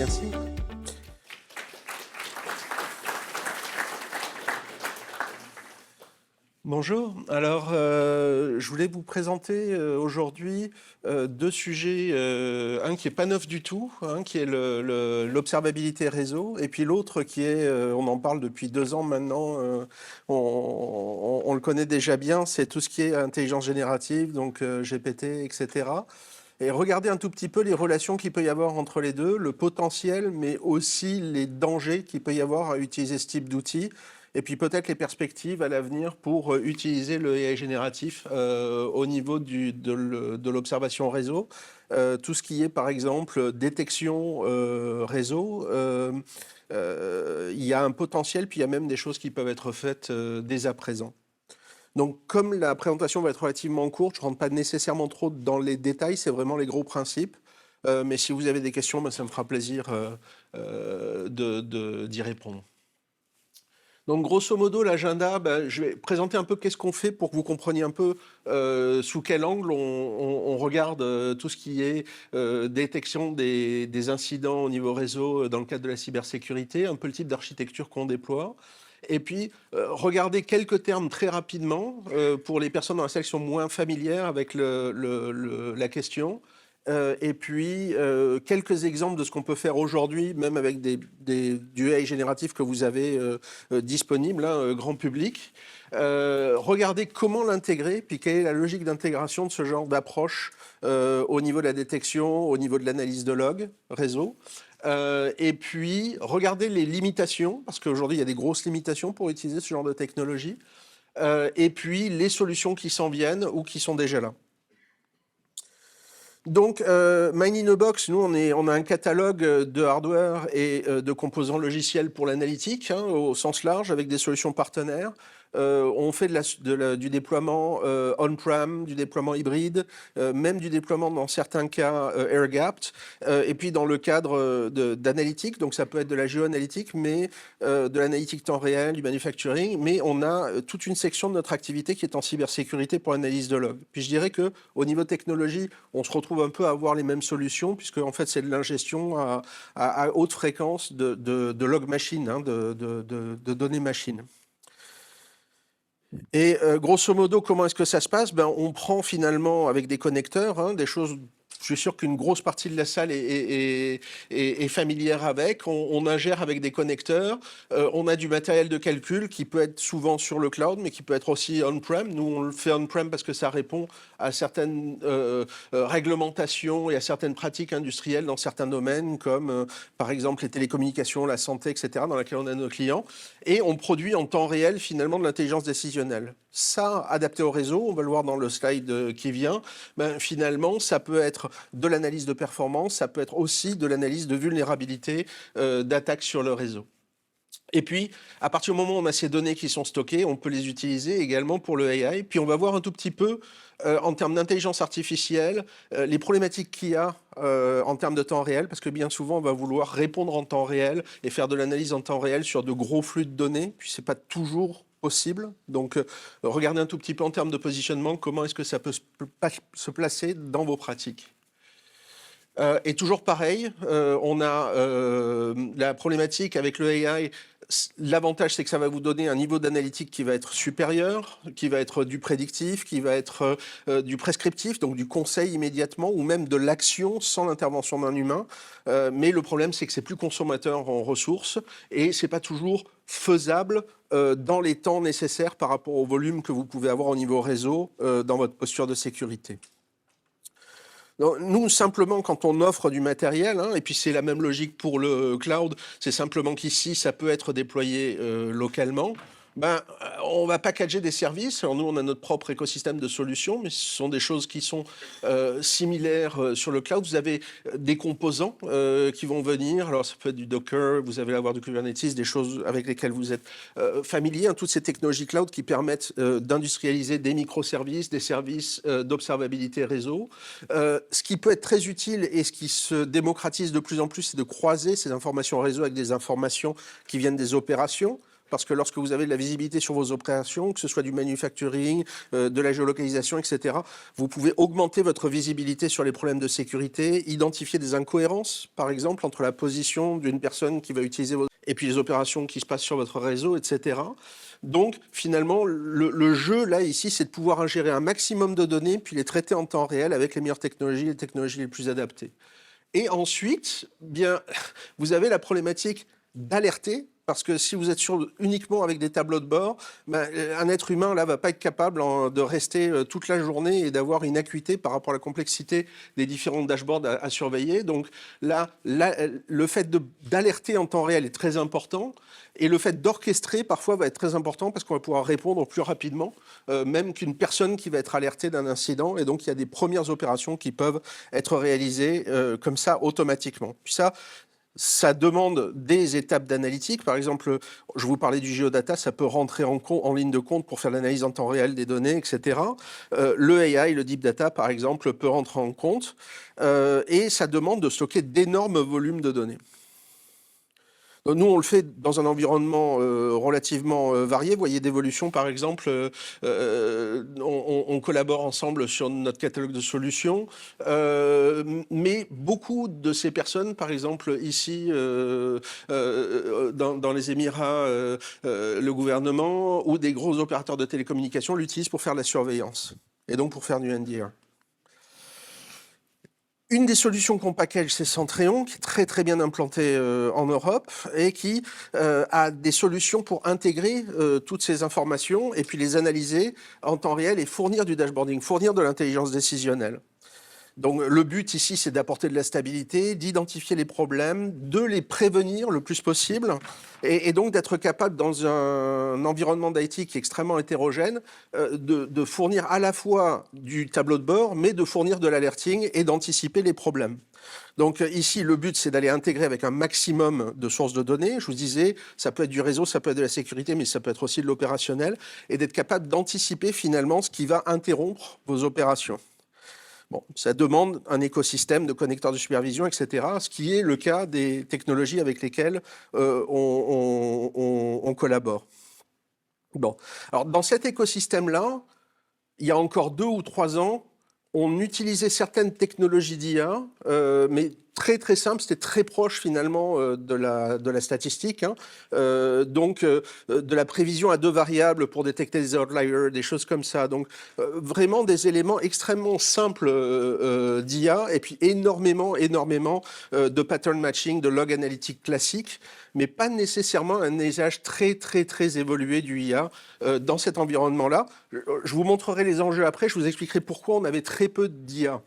Merci. Bonjour. Alors, je voulais vous présenter aujourd'hui deux sujets. Un qui n'est pas neuf du tout, qui est l'observabilité réseau, et puis l'autre qui est, on en parle depuis 2 ans maintenant, on le connaît déjà bien, c'est tout ce qui est intelligence générative, donc GPT, etc. Et regardez un tout petit peu les relations qu'il peut y avoir entre les deux, le potentiel, mais aussi les dangers qu'il peut y avoir à utiliser ce type d'outils. Et puis peut-être les perspectives à l'avenir pour utiliser le AI génératif au niveau de l'observation réseau. Tout ce qui est par exemple détection réseau, il y a un potentiel, puis il y a même des choses qui peuvent être faites dès à présent. Donc comme la présentation va être relativement courte, je ne rentre pas nécessairement trop dans les détails, c'est vraiment les gros principes. Mais si vous avez des questions, ça me fera plaisir d'y répondre. Donc, grosso modo, l'agenda, je vais présenter un peu qu'est-ce qu'on fait pour que vous compreniez un peu sous quel angle on regarde tout ce qui est détection des incidents au niveau réseau dans le cadre de la cybersécurité, un peu le type d'architecture qu'on déploie. Et puis, regardez quelques termes très rapidement pour les personnes dans la salle qui sont moins familières avec la question. Et puis, quelques exemples de ce qu'on peut faire aujourd'hui, même avec du AI génératif que vous avez disponible, grand public. Regardez comment l'intégrer, puis quelle est la logique d'intégration de ce genre d'approche au niveau de la détection, au niveau de l'analyse de log réseau. Et puis, regardez les limitations, parce qu'aujourd'hui, il y a des grosses limitations pour utiliser ce genre de technologie. Et puis, les solutions qui s'en viennent ou qui sont déjà là. Donc, Mine in a Box, nous, on a un catalogue de hardware et de composants logiciels pour l'analytique, au sens large, avec des solutions partenaires. On fait du déploiement on-prem, du déploiement hybride, même du déploiement dans certains cas air-gapped, et puis dans le cadre d'analytique, donc ça peut être de la géoanalytique, mais de l'analytique temps réel, du manufacturing, mais on a toute une section de notre activité qui est en cybersécurité pour l'analyse de log. Puis je dirais qu'au niveau technologie, on se retrouve un peu à avoir les mêmes solutions, puisque en fait c'est de l'ingestion à haute fréquence de log machine, de données machines. Et grosso modo, comment est-ce que ça se passe ? On prend finalement avec des connecteurs, des choses, je suis sûr qu'une grosse partie de la salle est familière avec. On ingère avec des connecteurs. On a du matériel de calcul qui peut être souvent sur le cloud, mais qui peut être aussi on-prem. Nous, on le fait on-prem parce que ça répond à certaines réglementations et à certaines pratiques industrielles dans certains domaines, comme par exemple les télécommunications, la santé, etc., dans laquelle on a nos clients. Et on produit en temps réel, finalement, de l'intelligence décisionnelle. Ça, adapté au réseau, on va le voir dans le slide qui vient, finalement, ça peut être de l'analyse de performance, ça peut être aussi de l'analyse de vulnérabilité d'attaques sur le réseau. Et puis, à partir du moment où on a ces données qui sont stockées, on peut les utiliser également pour le AI. Puis on va voir un tout petit peu, en termes d'intelligence artificielle, les problématiques qu'il y a en termes de temps réel, parce que bien souvent, on va vouloir répondre en temps réel et faire de l'analyse en temps réel sur de gros flux de données, puis c'est pas toujours possible. Donc, regardez un tout petit peu en termes de positionnement, comment est-ce que ça peut se placer dans vos pratiques. Et toujours pareil, on a la problématique avec le AI. L'avantage, c'est que ça va vous donner un niveau d'analytique qui va être supérieur, qui va être du prédictif, qui va être du prescriptif, donc du conseil immédiatement, ou même de l'action sans l'intervention d'un humain. Mais le problème, c'est que c'est plus consommateur en ressources et c'est pas toujours faisable dans les temps nécessaires par rapport au volume que vous pouvez avoir au niveau réseau dans votre posture de sécurité. Donc, nous, simplement, quand on offre du matériel, et puis c'est la même logique pour le cloud, c'est simplement qu'ici, ça peut être déployé localement. On va packager des services. Alors nous, on a notre propre écosystème de solutions, mais ce sont des choses qui sont similaires sur le cloud. Vous avez des composants qui vont venir. Alors ça peut être du Docker, vous allez avoir du Kubernetes, des choses avec lesquelles vous êtes familiers. Toutes ces technologies cloud qui permettent d'industrialiser des microservices, des services d'observabilité réseau. Ce qui peut être très utile et ce qui se démocratise de plus en plus, c'est de croiser ces informations réseau avec des informations qui viennent des opérations. parce que lorsque vous avez de la visibilité sur vos opérations, que ce soit du manufacturing, de la géolocalisation, etc., vous pouvez augmenter votre visibilité sur les problèmes de sécurité, identifier des incohérences, par exemple, entre la position d'une personne qui va utiliser vos... et puis les opérations qui se passent sur votre réseau, etc. Donc, finalement, le jeu, là, ici, c'est de pouvoir ingérer un maximum de données, puis les traiter en temps réel avec les meilleures technologies, les technologies les plus adaptées. Et ensuite, bien, vous avez la problématique d'alerter, parce que si vous êtes uniquement avec des tableaux de bord, ben, un être humain là va pas être capable de rester toute la journée et d'avoir une acuité par rapport à la complexité des différents dashboards à surveiller. Donc là, le fait d'alerter en temps réel est très important, et le fait d'orchestrer parfois va être très important parce qu'on va pouvoir répondre plus rapidement, même qu'une personne qui va être alertée d'un incident. Et donc il y a des premières opérations qui peuvent être réalisées comme ça automatiquement. Puis ça demande des étapes d'analytique. Par exemple, je vous parlais du géodata, ça peut rentrer en ligne de compte pour faire l'analyse en temps réel des données, etc. Le AI, le deep data, par exemple, peut rentrer en compte. Et ça demande de stocker d'énormes volumes de données. Donc nous, on le fait dans un environnement relativement varié. Vous voyez d'évolution, par exemple, on collabore ensemble sur notre catalogue de solutions. Mais beaucoup de ces personnes, par exemple, ici, dans les Émirats, le gouvernement ou des gros opérateurs de télécommunications l'utilisent pour faire de la surveillance et donc pour faire du NDR. Une des solutions qu'on package, c'est Centréon, qui est très très bien implanté en Europe et qui a des solutions pour intégrer toutes ces informations et puis les analyser en temps réel et fournir du dashboarding, fournir de l'intelligence décisionnelle. Donc le but ici, c'est d'apporter de la stabilité, d'identifier les problèmes, de les prévenir le plus possible, et donc d'être capable, dans un environnement d'IT qui est extrêmement hétérogène, de fournir à la fois du tableau de bord, mais de fournir de l'alerting et d'anticiper les problèmes. Donc ici, le but, c'est d'aller intégrer avec un maximum de sources de données. Je vous disais, ça peut être du réseau, ça peut être de la sécurité, mais ça peut être aussi de l'opérationnel, et d'être capable d'anticiper finalement ce qui va interrompre vos opérations. Bon, ça demande un écosystème de connecteurs de supervision, etc., ce qui est le cas des technologies avec lesquelles on collabore. Bon, alors dans cet écosystème-là, il y a encore 2 ou 3 ans, on utilisait certaines technologies d'IA, mais très très simple, c'était très proche finalement de la statistique, hein. Donc de la prévision à 2 variables pour détecter des outliers, des choses comme ça. Donc vraiment des éléments extrêmement simples d'IA, et puis énormément de pattern matching, de log analytique classique, mais pas nécessairement un usage très très très évolué du IA dans cet environnement-là. Je vous montrerai les enjeux après, je vous expliquerai pourquoi on avait très peu d'IA.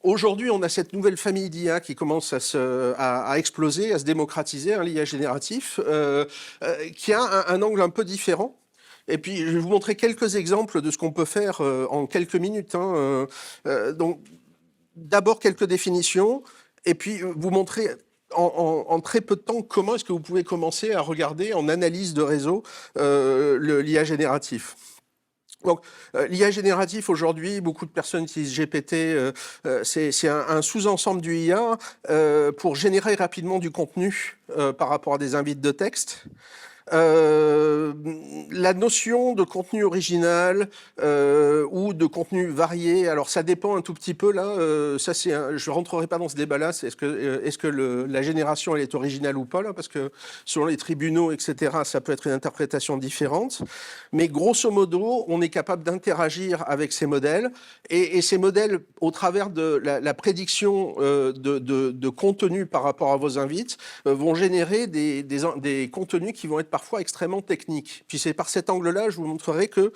Aujourd'hui, on a cette nouvelle famille d'IA qui commence à exploser, à se démocratiser, l'IA génératif, qui a un angle un peu différent. Et puis, je vais vous montrer quelques exemples de ce qu'on peut faire en quelques minutes, hein. Donc, d'abord, quelques définitions, et puis vous montrer en très peu de temps comment est-ce que vous pouvez commencer à regarder en analyse de réseau l'IA génératif. Donc, l'IA génératif, aujourd'hui, beaucoup de personnes utilisent GPT. C'est un sous-ensemble du IA pour générer rapidement du contenu par rapport à des invites de texte. La notion de contenu original ou de contenu varié, alors ça dépend un tout petit peu là. Ça je rentrerai pas dans ce débat-là. Est-ce que la génération elle est originale ou pas là, parce que selon les tribunaux, etc., ça peut être une interprétation différente. Mais grosso modo, on est capable d'interagir avec ces modèles et ces modèles, au travers de la prédiction de contenu par rapport à vos invites, vont générer des contenus qui vont être parfois extrêmement techniques. Puis c'est par cet angle-là, je vous montrerai que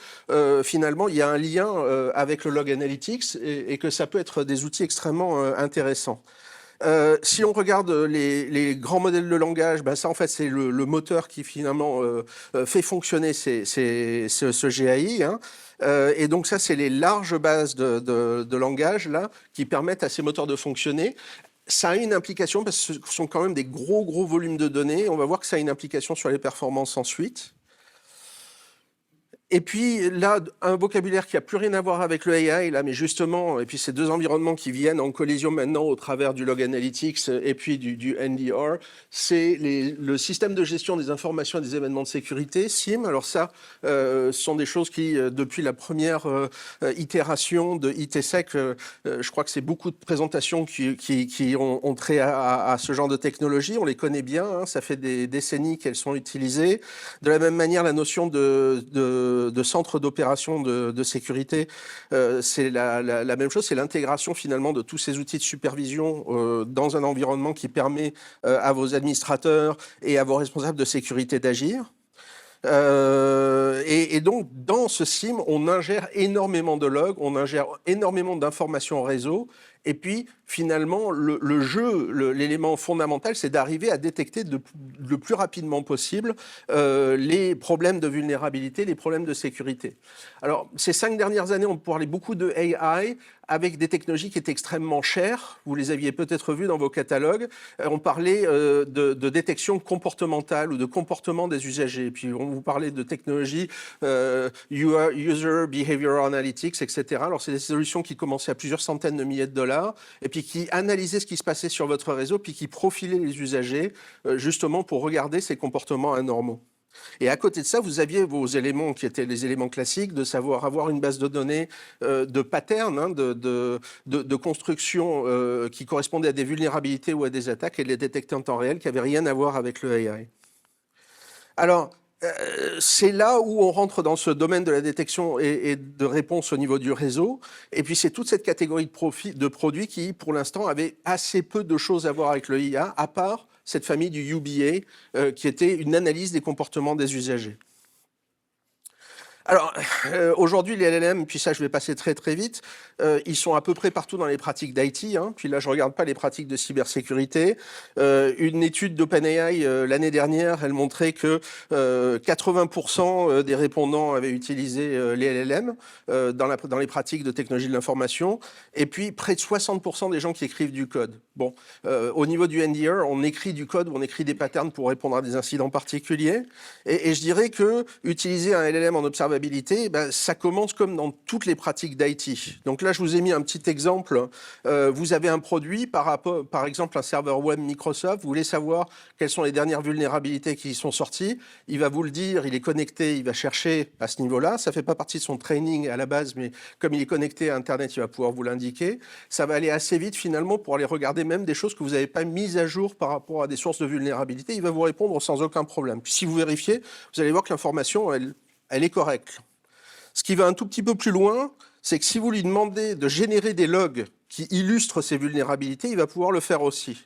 finalement, il y a un lien avec le log analytics et que ça peut être des outils extrêmement intéressants. Si on regarde les grands modèles de langage, ben ça en fait c'est le moteur qui finalement fait fonctionner ce GAI, hein. Et donc ça c'est les larges bases de langage là qui permettent à ces moteurs de fonctionner. Ça a une implication, parce que ce sont quand même des gros volumes de données. On va voir que ça a une implication sur les performances ensuite. Et puis là, un vocabulaire qui a plus rien à voir avec le AI, là, mais justement, et puis ces deux environnements qui viennent en collision maintenant au travers du log analytics et puis du NDR, c'est le système de gestion des informations et des événements de sécurité, SIEM. Alors ça, ce sont des choses qui, depuis la première itération de ITsec, je crois que c'est beaucoup de présentations qui ont trait à ce genre de technologie. On les connaît bien, hein, ça fait des décennies qu'elles sont utilisées. De la même manière, la notion de centre d'opération de sécurité, c'est la même chose, c'est l'intégration finalement de tous ces outils de supervision dans un environnement qui permet à vos administrateurs et à vos responsables de sécurité d'agir. Et donc, dans ce SIEM, on ingère énormément de logs, on ingère énormément d'informations réseau, et puis finalement, le jeu, l'élément fondamental, c'est d'arriver à détecter le plus rapidement possible les problèmes de vulnérabilité, les problèmes de sécurité. Alors, ces 5 dernières années, on parlait beaucoup de AI avec des technologies qui étaient extrêmement chères. Vous les aviez peut-être vues dans vos catalogues. On parlait de détection comportementale ou de comportement des usagers. Et puis, on vous parlait de technologies User Behavior Analytics, etc. Alors, c'est des solutions qui commençaient à plusieurs centaines de milliers de dollars et puis qui analysaient ce qui se passait sur votre réseau puis qui profilaient les usagers justement pour regarder ces comportements anormaux. Et à côté de ça, vous aviez vos éléments qui étaient les éléments classiques de savoir avoir une base de données de patterns, hein, de construction qui correspondaient à des vulnérabilités ou à des attaques et de les détecter en temps réel qui n'avaient rien à voir avec le AI. Alors, c'est là où on rentre dans ce domaine de la détection et de réponse au niveau du réseau. Et puis, c'est toute cette catégorie de produits qui, pour l'instant, avaient assez peu de choses à voir avec le IA, à part cette famille du UBA, qui était une analyse des comportements des usagers. Alors, aujourd'hui, les LLM, puis ça, je vais passer très très vite, ils sont à peu près partout dans les pratiques d'IT. Hein, puis là, je ne regarde pas les pratiques de cybersécurité. Une étude d'OpenAI l'année dernière, elle montrait que 80% des répondants avaient utilisé les LLM dans les pratiques de technologie de l'information. Et puis, près de 60% des gens qui écrivent du code. Bon, au niveau du NDR, on écrit du code, on écrit des patterns pour répondre à des incidents particuliers. Et je dirais que utiliser un LLM en observabilité, ben, ça commence comme dans toutes les pratiques d'IT. Donc là, je vous ai mis un petit exemple. Vous avez un produit, par exemple un serveur web Microsoft, vous voulez savoir quelles sont les dernières vulnérabilités qui sont sorties. Il va vous le dire, il est connecté, il va chercher à ce niveau-là. Ça ne fait pas partie de son training à la base, mais comme il est connecté à Internet, il va pouvoir vous l'indiquer. Ça va aller assez vite finalement pour aller regarder même des choses que vous n'avez pas mises à jour par rapport à des sources de vulnérabilité. Il va vous répondre sans aucun problème. Puis si vous vérifiez, vous allez voir que l'information, elle est correcte. Ce qui va un tout petit peu plus loin, c'est que si vous lui demandez de générer des logs qui illustrent ces vulnérabilités, il va pouvoir le faire aussi.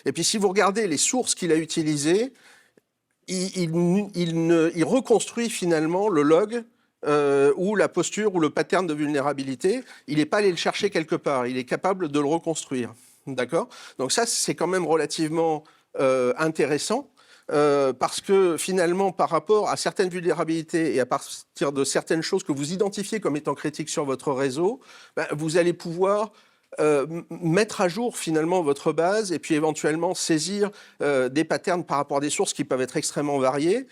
Et puis si vous regardez les sources qu'il a utilisées, il reconstruit finalement le log ou la posture ou le pattern de vulnérabilité. Il n'est pas allé le chercher quelque part, il est capable de le reconstruire. D'accord ? Donc ça, c'est quand même relativement intéressant. Parce que finalement, par rapport à certaines vulnérabilités et à partir de certaines choses que vous identifiez comme étant critiques sur votre réseau, ben, vous allez pouvoir mettre à jour finalement votre base et puis éventuellement saisir des patterns par rapport à des sources qui peuvent être extrêmement variées,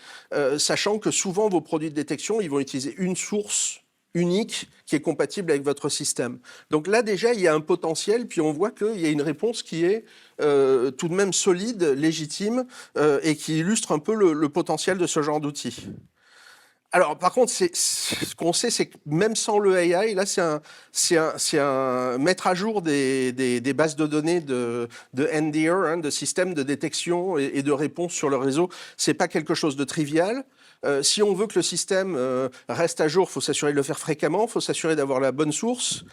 sachant que souvent vos produits de détection, ils vont utiliser une source unique qui est compatible avec votre système. Donc là, déjà, il y a un potentiel, puis on voit qu'il y a une réponse qui est tout de même solide, légitime, et qui illustre un peu le potentiel de ce genre d'outil. Alors, par contre, ce qu'on sait, c'est que même sans le AI, là, c'est un mettre à jour des bases de données de NDR, hein, de systèmes de détection et de réponse sur le réseau. C'est pas quelque chose de trivial. Si on veut que le système reste à jour, il faut s'assurer de le faire fréquemment, il faut s'assurer d'avoir la bonne source.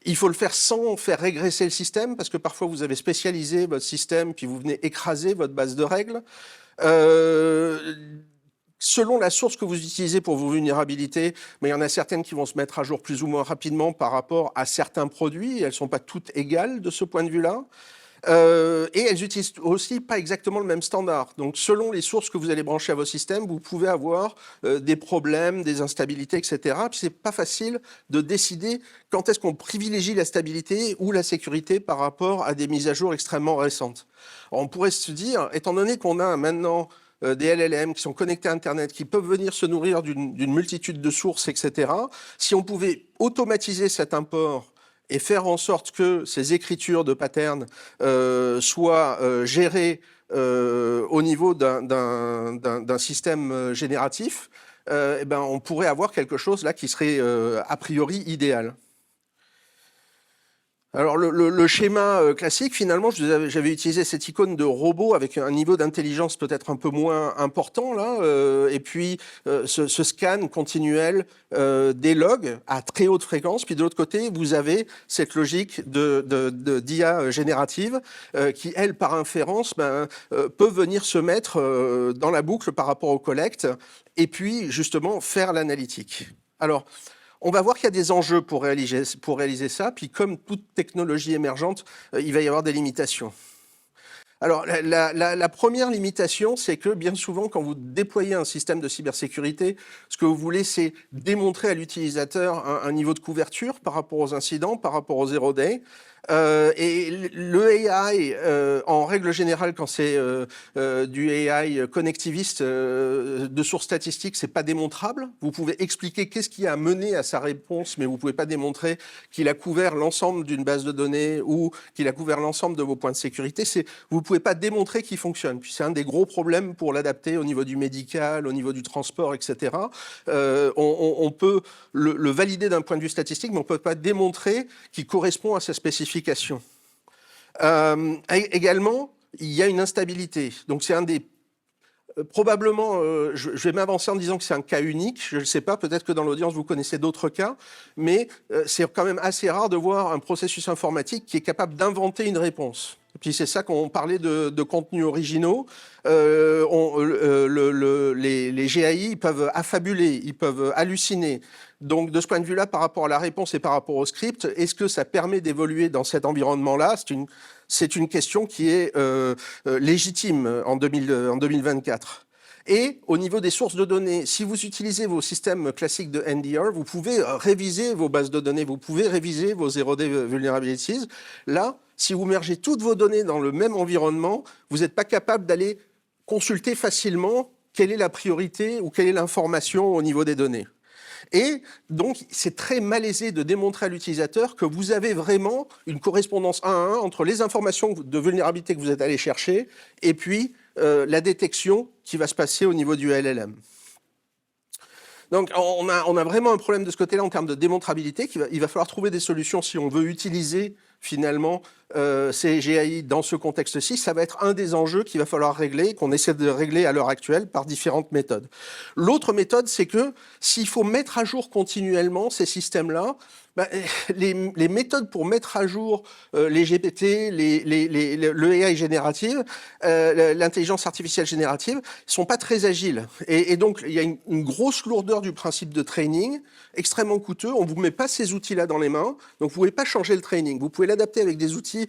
Il faut le faire sans faire régresser le système, parce que parfois vous avez spécialisé votre système, puis vous venez écraser votre base de règles. Selon la source que vous utilisez pour vos vulnérabilités, mais il y en a certaines qui vont se mettre à jour plus ou moins rapidement par rapport à certains produits, et elles ne sont pas toutes égales de ce point de vue-là. Et elles utilisent aussi pas exactement le même standard. Donc, selon les sources que vous allez brancher à vos systèmes, vous pouvez avoir des problèmes, des instabilités, etc. Puis, c'est pas facile de décider quand est-ce qu'on privilégie la stabilité ou la sécurité par rapport à des mises à jour extrêmement récentes. Alors, on pourrait se dire, étant donné qu'on a maintenant des LLM qui sont connectés à Internet, qui peuvent venir se nourrir d'une multitude de sources, etc. Si on pouvait automatiser cet import et faire en sorte que ces écritures de patterns soient gérées au niveau d'un système génératif, eh ben, on pourrait avoir quelque chose là qui serait a priori idéal. Alors le schéma classique, finalement, j'avais utilisé cette icône de robot avec un niveau d'intelligence peut-être un peu moins important là, et puis ce scan continuel des logs à très haute fréquence. Puis de l'autre côté, vous avez cette logique d'IA générative qui, elle, par inférence, peut venir se mettre dans la boucle par rapport aux collectes et puis justement faire l'analytique. Alors, on va voir qu'il y a des enjeux pour réaliser ça, puis comme toute technologie émergente, il va y avoir des limitations. Alors, la première limitation, c'est que bien souvent, quand vous déployez un système de cybersécurité, ce que vous voulez, c'est démontrer à l'utilisateur un niveau de couverture par rapport aux incidents, par rapport aux zero day. Et le AI, en règle générale, quand c'est du AI connectiviste de source statistique, c'est pas démontrable. Vous pouvez expliquer qu'est-ce qui a mené à sa réponse, mais vous pouvez pas démontrer qu'il a couvert l'ensemble d'une base de données ou qu'il a couvert l'ensemble de vos points de sécurité. Vous pouvez pas démontrer qu'il fonctionne. Puis c'est un des gros problèmes pour l'adapter au niveau du médical, au niveau du transport, etc. On peut le valider d'un point de vue statistique, mais on peut pas démontrer qu'il correspond à sa spécification. Également, il y a une instabilité. Donc c'est un des... Probablement, je vais m'avancer en disant que c'est un cas unique, je ne sais pas, peut-être que dans l'audience vous connaissez d'autres cas, mais c'est quand même assez rare de voir un processus informatique qui est capable d'inventer une réponse. Et puis c'est ça qu'on parlait de contenus originaux. Les GAI, ils peuvent affabuler, ils peuvent halluciner. Donc de ce point de vue-là, par rapport à la réponse et par rapport au script, est-ce que ça permet d'évoluer dans cet environnement-là ? C'est une question qui est légitime en 2024. Et au niveau des sources de données, si vous utilisez vos systèmes classiques de NDR, vous pouvez réviser vos bases de données, vous pouvez réviser vos zero-day vulnerabilities. Là, si vous mergez toutes vos données dans le même environnement, vous n'êtes pas capable d'aller consulter facilement quelle est la priorité ou quelle est l'information au niveau des données. Et donc, c'est très malaisé de démontrer à l'utilisateur que vous avez vraiment une correspondance 1 à 1 entre les informations de vulnérabilité que vous êtes allé chercher et puis la détection qui va se passer au niveau du LLM. Donc, on a vraiment un problème de ce côté-là en termes de démontrabilité. Il va falloir trouver des solutions si on veut utiliser finalement ces GAI dans ce contexte-ci. Ça va être un des enjeux qu'il va falloir régler, qu'on essaie de régler à l'heure actuelle par différentes méthodes. L'autre méthode, c'est que s'il faut mettre à jour continuellement ces systèmes-là, les méthodes pour mettre à jour les GPT, le AI générative, l'intelligence artificielle générative, sont pas très agiles. Et donc, il y a une grosse lourdeur du principe de training, extrêmement coûteux. On vous met pas ces outils-là dans les mains, donc vous pouvez pas changer le training. Vous pouvez l'adapter avec des outils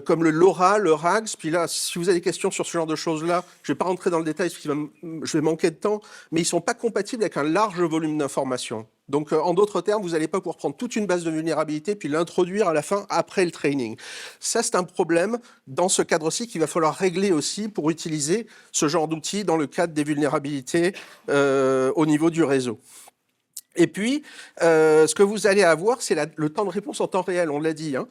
comme le LoRa, le RAGS. Puis là, si vous avez des questions sur ce genre de choses-là, je vais pas rentrer dans le détail parce que je vais manquer de temps, mais ils sont pas compatibles avec un large volume d'informations. Donc, en d'autres termes, vous n'allez pas pouvoir prendre toute une base de vulnérabilité puis l'introduire à la fin après le training. Ça, c'est un problème dans ce cadre-ci qu'il va falloir régler aussi pour utiliser ce genre d'outils dans le cadre des vulnérabilités au niveau du réseau. Et puis, ce que vous allez avoir, c'est le temps de réponse en temps réel, on l'a dit. Hein.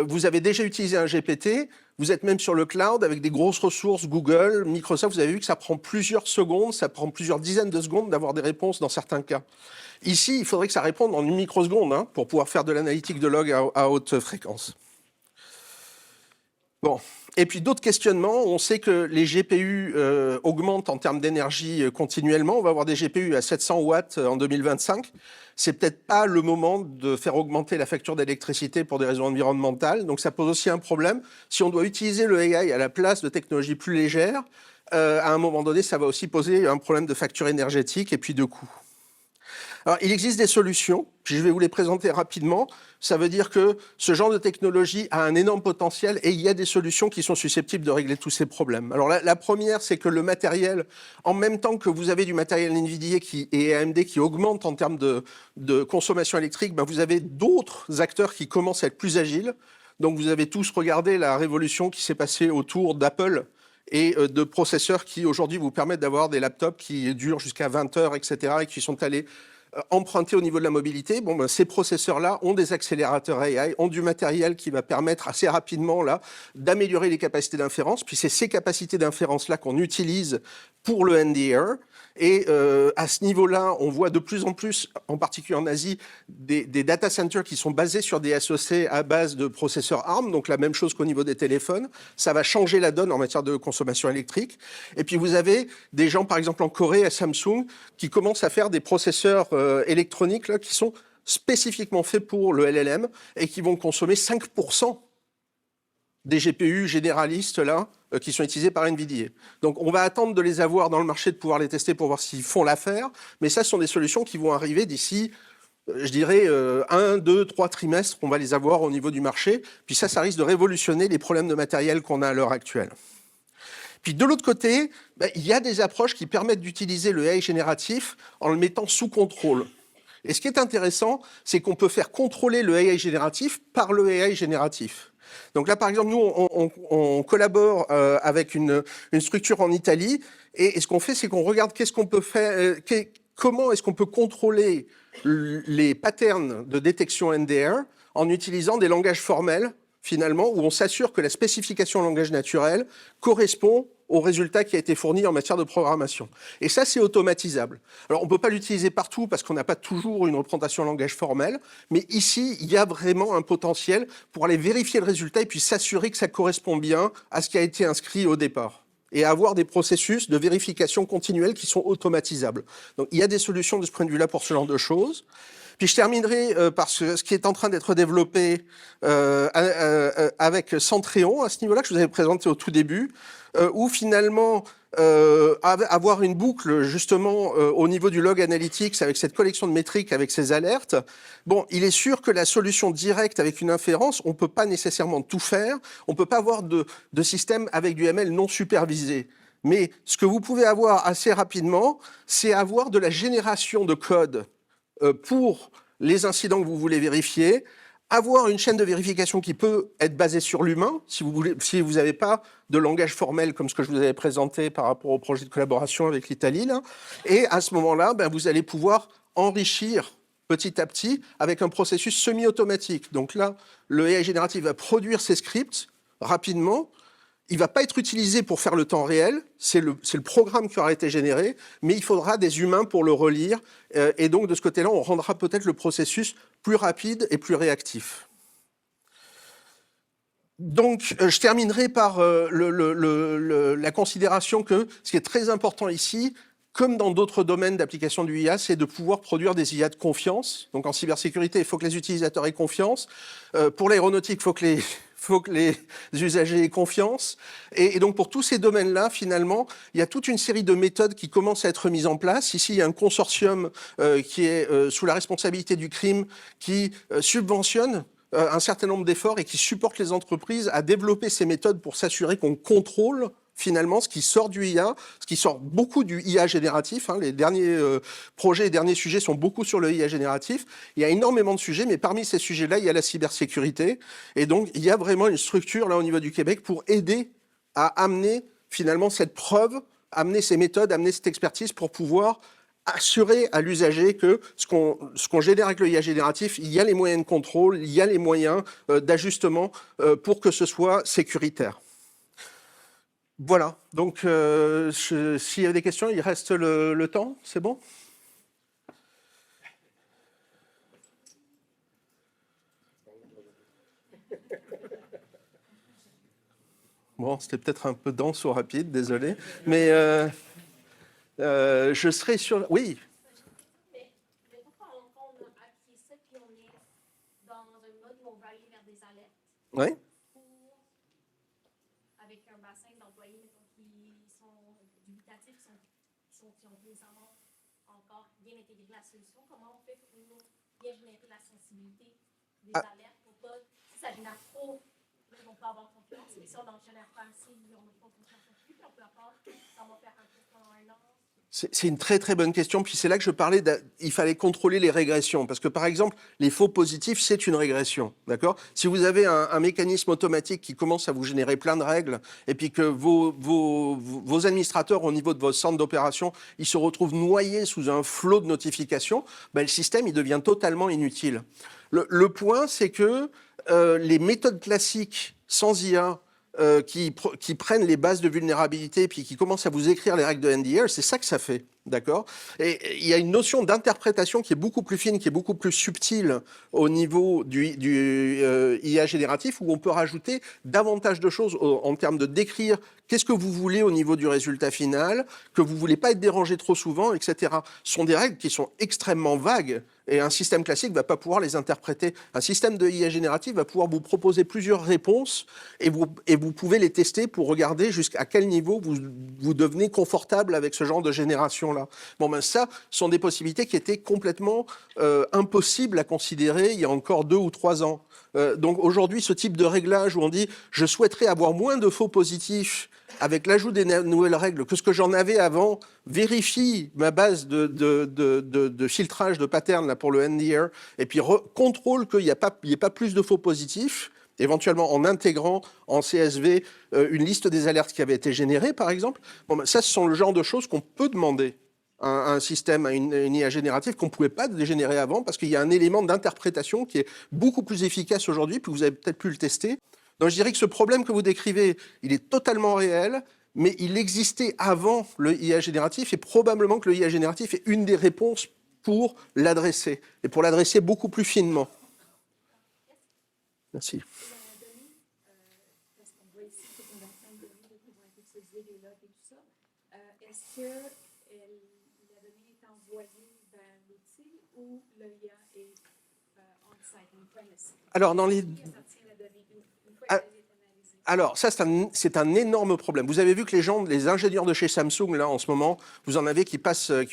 Vous avez déjà utilisé un GPT, vous êtes même sur le cloud avec des grosses ressources, Google, Microsoft, vous avez vu que ça prend plusieurs secondes, ça prend plusieurs dizaines de secondes d'avoir des réponses dans certains cas. Ici, il faudrait que ça réponde en une microseconde hein, pour pouvoir faire de l'analytique de log à haute fréquence. Bon. Et puis d'autres questionnements, on sait que les GPU augmentent en termes d'énergie continuellement. On va avoir des GPU à 700 watts en 2025. C'est peut-être pas le moment de faire augmenter la facture d'électricité pour des raisons environnementales. Donc ça pose aussi un problème. Si on doit utiliser le AI à la place de technologies plus légères, à un moment donné, ça va aussi poser un problème de facture énergétique et puis de coût. Alors, il existe des solutions, je vais vous les présenter rapidement. Ça veut dire que ce genre de technologie a un énorme potentiel et il y a des solutions qui sont susceptibles de régler tous ces problèmes. Alors, la première, c'est que le matériel, en même temps que vous avez du matériel NVIDIA et AMD qui augmente en termes de consommation électrique, vous avez d'autres acteurs qui commencent à être plus agiles. Donc, vous avez tous regardé la révolution qui s'est passée autour d'Apple et de processeurs qui aujourd'hui vous permettent d'avoir des laptops qui durent jusqu'à 20 heures, etc., et qui sont allés emprunter au niveau de la mobilité. Bon, ben, ces processeurs-là ont des accélérateurs AI, ont du matériel qui va permettre assez rapidement là d'améliorer les capacités d'inférence. Puis c'est ces capacités d'inférence-là qu'on utilise pour le NDR. Et à ce niveau-là, on voit de plus en plus, en particulier en Asie, des data centers qui sont basés sur des SoC à base de processeurs ARM, donc la même chose qu'au niveau des téléphones. Ça va changer la donne en matière de consommation électrique. Et puis vous avez des gens, par exemple en Corée, à Samsung, qui commencent à faire des processeurs électroniques là, qui sont spécifiquement faits pour le LLM et qui vont consommer 5% des GPU généralistes là, qui sont utilisés par NVIDIA. Donc on va attendre de les avoir dans le marché, de pouvoir les tester pour voir s'ils font l'affaire, mais ça, ce sont des solutions qui vont arriver d'ici, je dirais, 1, 2, 3 trimestres, on va les avoir au niveau du marché, puis ça risque de révolutionner les problèmes de matériel qu'on a à l'heure actuelle. Puis de l'autre côté, il y a des approches qui permettent d'utiliser le AI génératif en le mettant sous contrôle. Et ce qui est intéressant, c'est qu'on peut faire contrôler le AI génératif par le AI génératif. Donc là, par exemple, nous, on collabore avec une structure en Italie, et ce qu'on fait, c'est qu'on regarde qu'est-ce qu'on peut faire, comment est-ce qu'on peut contrôler les patterns de détection NDR en utilisant des langages formels, finalement, où on s'assure que la spécification en langage naturel correspond au résultat qui a été fourni en matière de programmation. Et ça, c'est automatisable. Alors, on ne peut pas l'utiliser partout parce qu'on n'a pas toujours une représentation en langage formel, mais ici, il y a vraiment un potentiel pour aller vérifier le résultat et puis s'assurer que ça correspond bien à ce qui a été inscrit au départ et avoir des processus de vérification continuelle qui sont automatisables. Donc, il y a des solutions de ce point de vue-là pour ce genre de choses. Puis je terminerai par ce qui est en train d'être développé avec Centréon, à ce niveau-là, que je vous avais présenté au tout début, où finalement, avoir une boucle justement au niveau du log analytics avec cette collection de métriques, avec ces alertes, bon, il est sûr que la solution directe avec une inférence, on ne peut pas nécessairement tout faire, on ne peut pas avoir de système avec du ML non supervisé. Mais ce que vous pouvez avoir assez rapidement, c'est avoir de la génération de code pour les incidents que vous voulez vérifier, avoir une chaîne de vérification qui peut être basée sur l'humain, si vous n'avez pas de langage formel comme ce que je vous avais présenté par rapport au projet de collaboration avec l'Italie, là. Et à ce moment-là, vous allez pouvoir enrichir petit à petit avec un processus semi-automatique. Donc là, le AI génératif va produire ses scripts rapidement. Il ne va pas être utilisé pour faire le temps réel, c'est le programme qui aura été généré, mais il faudra des humains pour le relire, et donc de ce côté-là, on rendra peut-être le processus plus rapide et plus réactif. Donc, je terminerai par la considération que ce qui est très important ici, comme dans d'autres domaines d'application du IA, c'est de pouvoir produire des IA de confiance. Donc en cybersécurité, il faut que les utilisateurs aient confiance. Pour l'aéronautique, il faut que les usagers aient confiance. Et donc, pour tous ces domaines-là, finalement, il y a toute une série de méthodes qui commencent à être mises en place. Ici, il y a un consortium qui est sous la responsabilité du crime qui subventionne un certain nombre d'efforts et qui supporte les entreprises à développer ces méthodes pour s'assurer qu'on contrôle finalement ce qui sort du IA, ce qui sort beaucoup du IA génératif. Les derniers projets, les derniers sujets sont beaucoup sur le IA génératif. Il y a énormément de sujets, mais parmi ces sujets-là, il y a la cybersécurité. Et donc, il y a vraiment une structure là au niveau du Québec pour aider à amener finalement cette preuve, amener ces méthodes, amener cette expertise pour pouvoir assurer à l'usager que ce qu'on génère avec le IA génératif, il y a les moyens de contrôle, il y a les moyens d'ajustement pour que ce soit sécuritaire. Voilà, donc s'il y a des questions, il reste le temps, c'est bon ? Bon, c'était peut-être un peu dense ou rapide, désolé, mais je serai sur... Oui. Mais pourquoi on a acquis ça, puis on est dans un mode où on va aller vers des alertes? Oui. Avec un bassin d'employés qui sont dubitatifs, qui ont nécessairement encore bien intégré la solution, comment on fait pour bien générer la sensibilité des alertes pour pas, si ça génère trop, on peut avoir confiance, mais si on n'en génère pas assez, on n'a pas confiance non plus, puis on peut avoir, ça va faire un peu pendant un an. C'est une très très bonne question, puis c'est là que je parlais, il fallait contrôler les régressions, parce que par exemple, les faux positifs, c'est une régression, d'accord? Si vous avez un mécanisme automatique qui commence à vous générer plein de règles, et puis que vos administrateurs au niveau de votre centre d'opération, ils se retrouvent noyés sous un flot de notifications, ben, le système, il devient totalement inutile. Le point, c'est que les méthodes classiques sans IA, qui prennent les bases de vulnérabilité puis qui commencent à vous écrire les règles de NDR, c'est ça que ça fait, d'accord? Et il y a une notion d'interprétation qui est beaucoup plus fine, qui est beaucoup plus subtile au niveau du IA génératif, où on peut rajouter davantage de choses en termes de décrire qu'est-ce que vous voulez au niveau du résultat final, que vous voulez pas être dérangé trop souvent, etc. Ce sont des règles qui sont extrêmement vagues. Et un système classique ne va pas pouvoir les interpréter. Un système de IA génératif va pouvoir vous proposer plusieurs réponses et vous pouvez les tester pour regarder jusqu'à quel niveau vous devenez confortable avec ce genre de génération-là. Bon, ben ça, sont des possibilités qui étaient complètement impossibles à considérer il y a encore 2 ou 3 ans. Donc aujourd'hui, ce type de réglage où on dit « je souhaiterais avoir moins de faux positifs », avec l'ajout des nouvelles règles, que ce que j'en avais avant vérifie ma base de filtrage de pattern là, pour le NDR, et puis contrôle qu'il n'y ait pas plus de faux positifs, éventuellement en intégrant en CSV une liste des alertes qui avaient été générées, par exemple. Bon, ben, ça, ce sont le genre de choses qu'on peut demander à un système, à une IA générative qu'on ne pouvait pas générer avant, parce qu'il y a un élément d'interprétation qui est beaucoup plus efficace aujourd'hui, puis vous avez peut-être pu le tester. Donc je dirais que ce problème que vous décrivez, il est totalement réel, mais il existait avant le IA génératif, et probablement que le IA génératif est une des réponses pour l'adresser, et pour l'adresser beaucoup plus finement. Merci. La donnée, parce qu'on voit ici que c'est une de données qui vont être utilisées, les logs et tout ça, est-ce que la donnée est envoyée vers l'outil ou le IA est on-site, on-premise? Alors, dans les... Qui sortir la donnée une fois qu'elle est analysée? Alors, ça, c'est un énorme problème. Vous avez vu que les ingénieurs de chez Samsung, là, en ce moment, vous en avez qui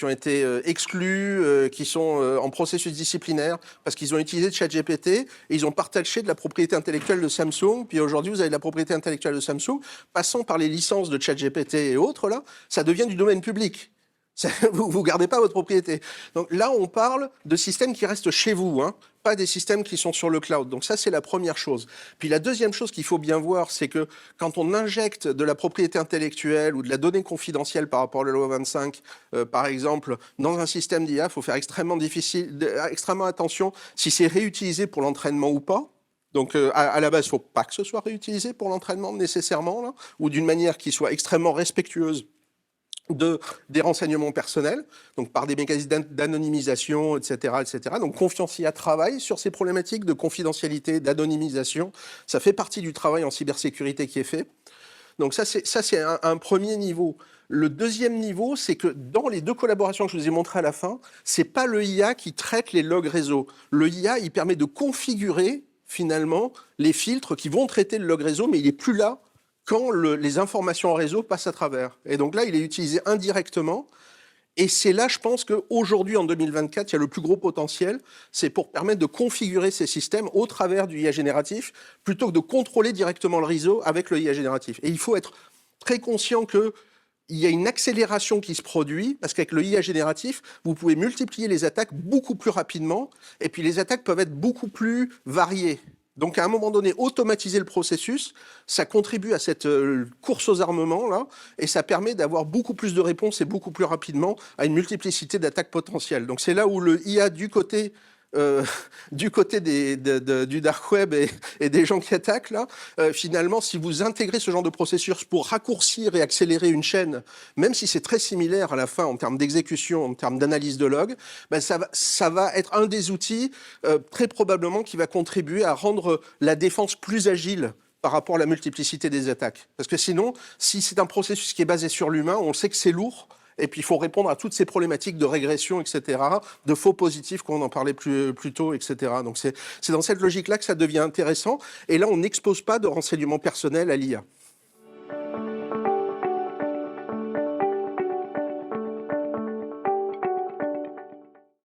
ont été exclus, qui sont en processus disciplinaire parce qu'ils ont utilisé ChatGPT et ils ont partagé de la propriété intellectuelle de Samsung. Puis aujourd'hui, vous avez de la propriété intellectuelle de Samsung. Passant par les licences de ChatGPT et autres, là, ça devient du domaine public. Vous ne gardez pas votre propriété. Donc là, on parle de systèmes qui restent chez vous, hein, pas des systèmes qui sont sur le cloud. Donc ça, c'est la première chose. Puis la deuxième chose qu'il faut bien voir, c'est que quand on injecte de la propriété intellectuelle ou de la donnée confidentielle par rapport à la loi 25, par exemple, dans un système d'IA, il faut faire extrêmement attention si c'est réutilisé pour l'entraînement ou pas. Donc, à la base, il ne faut pas que ce soit réutilisé pour l'entraînement nécessairement, là, ou d'une manière qui soit extrêmement respectueuse des renseignements personnels, donc par des mécanismes d'anonymisation, etc., etc. Donc Confiance IA travaille sur ces problématiques de confidentialité, d'anonymisation. Ça fait partie du travail en cybersécurité qui est fait. Donc ça, c'est un premier niveau. Le deuxième niveau, c'est que dans les 2 collaborations que je vous ai montrées à la fin, c'est pas le IA qui traite les logs réseau. Le IA, il permet de configurer finalement les filtres qui vont traiter le log réseau, mais il n'est plus là quand les informations en réseau passent à travers. Et donc là, il est utilisé indirectement. Et c'est là, je pense qu'aujourd'hui, en 2024, il y a le plus gros potentiel, c'est pour permettre de configurer ces systèmes au travers du IA génératif, plutôt que de contrôler directement le réseau avec le IA génératif. Et il faut être très conscient qu'il y a une accélération qui se produit, parce qu'avec le IA génératif, vous pouvez multiplier les attaques beaucoup plus rapidement, et puis les attaques peuvent être beaucoup plus variées. Donc, à un moment donné, automatiser le processus, ça contribue à cette course aux armements, là, et ça permet d'avoir beaucoup plus de réponses et beaucoup plus rapidement à une multiplicité d'attaques potentielles. Donc, c'est là où le IA, du côté du dark web et des gens qui attaquent, là, finalement, si vous intégrez ce genre de processus pour raccourcir et accélérer une chaîne, même si c'est très similaire à la fin en termes d'exécution, en termes d'analyse de log, ben ça va être un des outils très probablement qui va contribuer à rendre la défense plus agile par rapport à la multiplicité des attaques. Parce que sinon, si c'est un processus qui est basé sur l'humain, on sait que c'est lourd. Et puis, il faut répondre à toutes ces problématiques de régression, etc., de faux positifs, qu'on en parlait plus tôt, etc. Donc, c'est dans cette logique-là que ça devient intéressant. Et là, on n'expose pas de renseignements personnels à l'IA.